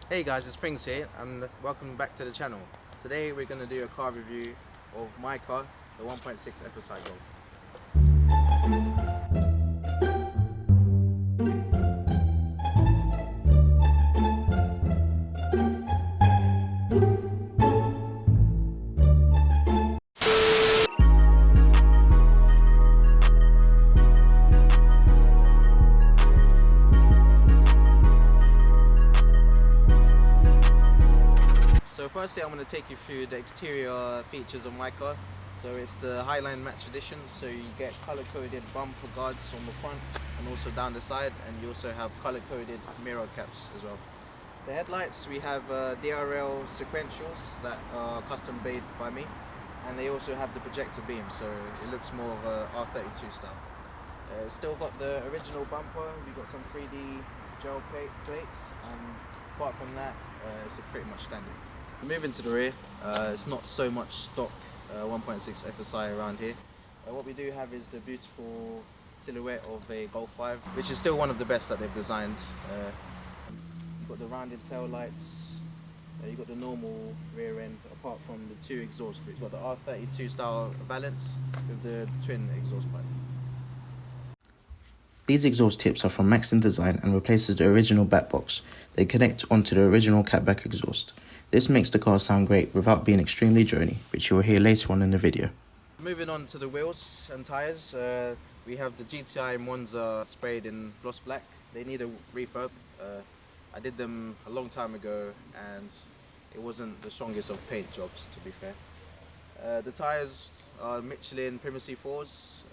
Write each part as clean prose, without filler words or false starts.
Hey guys, it's Springs here and welcome back to the channel. Today we're going to do a car review of my car, the 1.6 FSI Golf. So firstly I'm going to take you through the exterior features of my car. So it's the Highline Match Edition, so you get color-coded bumper guards on the front and also down the side, and you also have color-coded mirror caps as well. The headlights, we have DRL sequentials that are custom made by me, and they also have the projector beam, so it looks more of a R32 style. Still got the original bumper, we've got some 3D gel plates, and apart from that, it's pretty much standard. Moving to the rear, it's not so much stock 1.6 FSI around here. What we do have is the beautiful silhouette of a Golf 5, which is still one of the best that they've designed. You've got the rounded tail lights, you've got the normal rear end, apart from the two exhausts. We've got the R32 style balance with the twin exhaust pipe. These exhaust tips are from Maxton Design and replaces the original back box. They connect onto the original catback exhaust. This makes the car sound great without being extremely drony, which you will hear later on in the video. Moving on to the wheels and tyres, we have the GTI Monza sprayed in gloss black. They need a refurb. I did them a long time ago and it wasn't the strongest of paint jobs, to be fair. The tyres are Michelin Primacy 4s,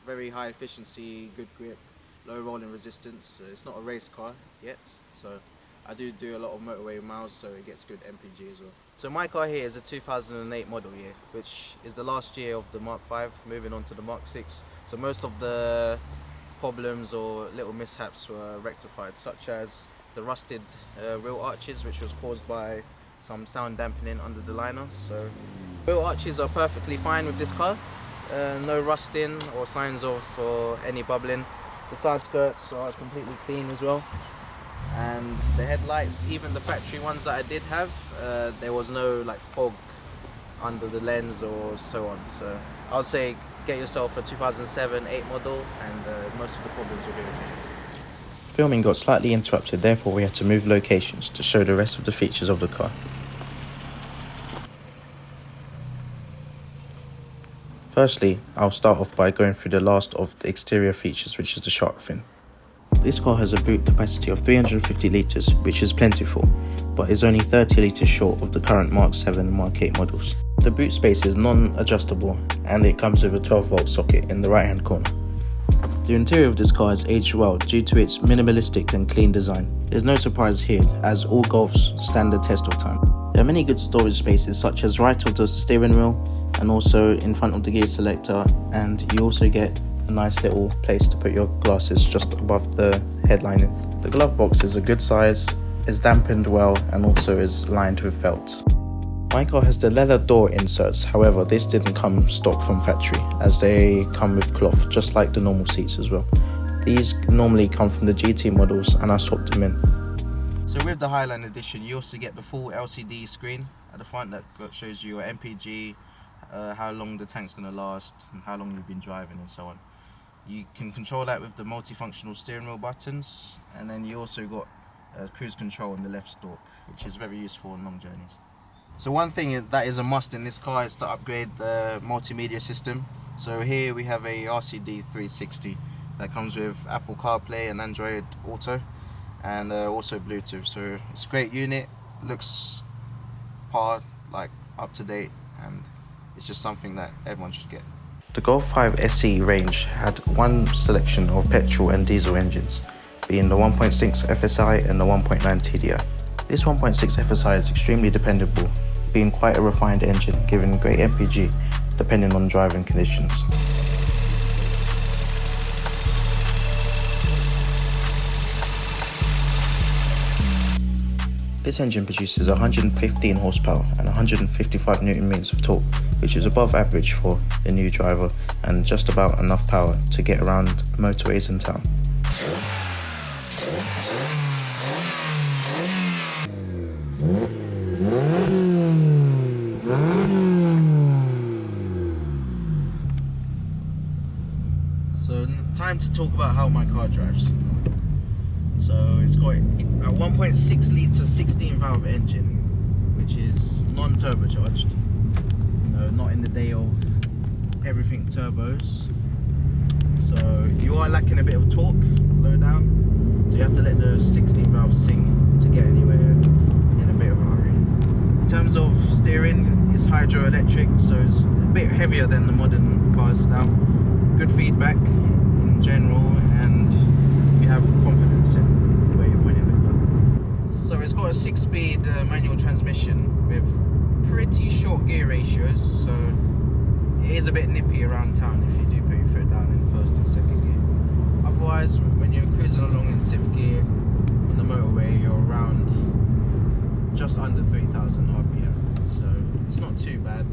very high efficiency, good grip, low rolling resistance. It's not a race car yet, so I do a lot of motorway miles, so it gets good MPG as well. So my car here is a 2008 model year, which is the last year of the Mark 5, moving on to the Mark 6. So most of the problems or little mishaps were rectified, such as the rusted wheel arches, which was caused by some sound dampening under the liner. So wheel arches are perfectly fine with this car. No rusting or signs of any bubbling. The side skirts are completely clean as well. And the headlights, even the factory ones that I did have, there was no like fog under the lens or so on. So I would say get yourself a 2007-8 model and most of the problems will be okay. Filming got slightly interrupted, therefore we had to move locations to show the rest of the features of the car. Firstly, I'll start off by going through the last of the exterior features, which is the shark fin. This car has a boot capacity of 350 litres, which is plentiful, but is only 30 litres short of the current Mark 7 and Mark 8 models. The boot space is non-adjustable and it comes with a 12-volt socket in the right-hand corner. The interior of this car has aged well due to its minimalistic and clean design. There's no surprise here, as all Golfs stand the test of time. There are many good storage spaces, such as right of the steering wheel and also in front of the gear selector, and you also get a nice little place to put your glasses just above the headlining. The glove box is a good size, is dampened well and also is lined with felt. My car has the leather door inserts, however this didn't come stock from factory as they come with cloth just like the normal seats as well. These normally come from the GT models and I swapped them in. So with the Highline Edition you also get the full LCD screen at the front that shows you your MPG, how long the tank's going to last and how long you've been driving and so on. You can control that with the multifunctional steering wheel buttons, and then you also got cruise control on the left stalk, which is very useful on long journeys. So one thing that is a must in this car is to upgrade the multimedia system. So here we have a RCD 360 that comes with Apple CarPlay and Android Auto, and also Bluetooth. So it's a great unit, looks like up to date, and it's just something that everyone should get. The Golf 5 SE range had one selection of petrol and diesel engines, being the 1.6 FSI and the 1.9 TDI. This 1.6 FSI is extremely dependable, being quite a refined engine, giving great MPG depending on driving conditions. This engine produces 115 horsepower and 155 Nm of torque, which is above average for a new driver and just about enough power to get around motorways in town. time to talk about how my car drives. So it's got a 1.6 litre 16 valve engine, which is non-turbocharged. Not in the day of everything turbos. So you are lacking a bit of torque low down. So you have to let those 16 valves sing to get anywhere in a bit of a hurry. In terms of steering, it's hydroelectric, so it's a bit heavier than the modern cars now. Good feedback in general, and you have confidence in where you're pointing the car. So it's got a 6-speed manual transmission with pretty short gear ratios, so it is a bit nippy around town if you do put your foot down in first and second gear. Otherwise, when you're cruising along in 6th gear on the motorway, you're around just under 3,000 RPM, so it's not too bad.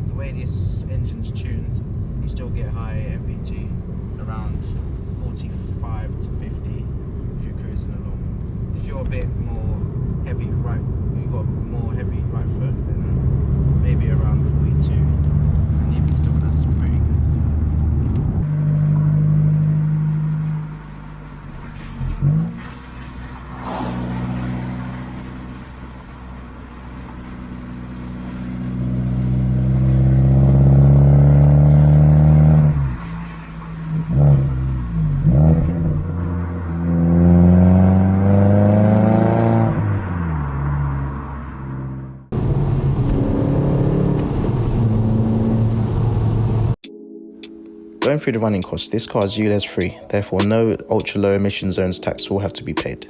The way this engine's tuned, you still get high MPG, around 45 to 50 if you're cruising along. If you're a bit more heavy right, you've got more heavy right foot, then maybe around 42, and even still that's pretty good. Going through the running costs, this car is ULEZ free, therefore no ultra low emission zones tax will have to be paid.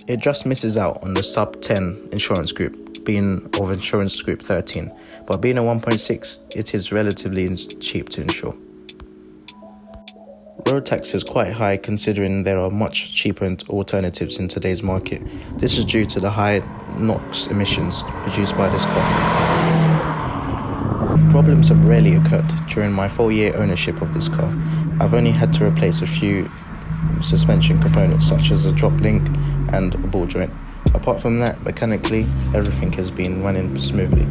It just misses out on the sub 10 insurance group, being of insurance group 13, but being a 1.6, it is relatively cheap to insure. Road tax is quite high considering there are much cheaper alternatives in today's market. This is due to the high NOx emissions produced by this car. Problems have rarely occurred during my 4-year ownership of this car. I've only had to replace a few suspension components such as a drop link and a ball joint. Apart from that, mechanically, everything has been running smoothly.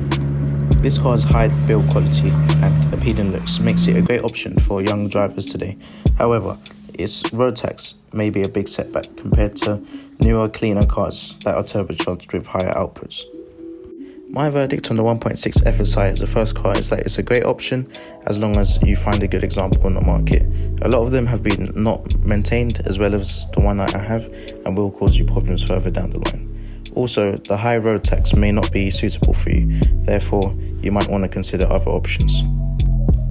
This car's high build quality and appealing looks makes it a great option for young drivers today. However, its road tax may be a big setback compared to newer, cleaner cars that are turbocharged with higher outputs. My verdict on the 1.6 FSI as a first car is that it's a great option as long as you find a good example on the market. A lot of them have been not maintained as well as the one that I have and will cause you problems further down the line. Also, the high road tax may not be suitable for you, therefore you might want to consider other options.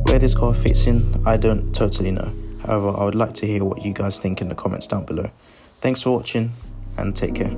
Where this car fits in, I don't totally know. However, I would like to hear what you guys think in the comments down below. Thanks for watching and take care.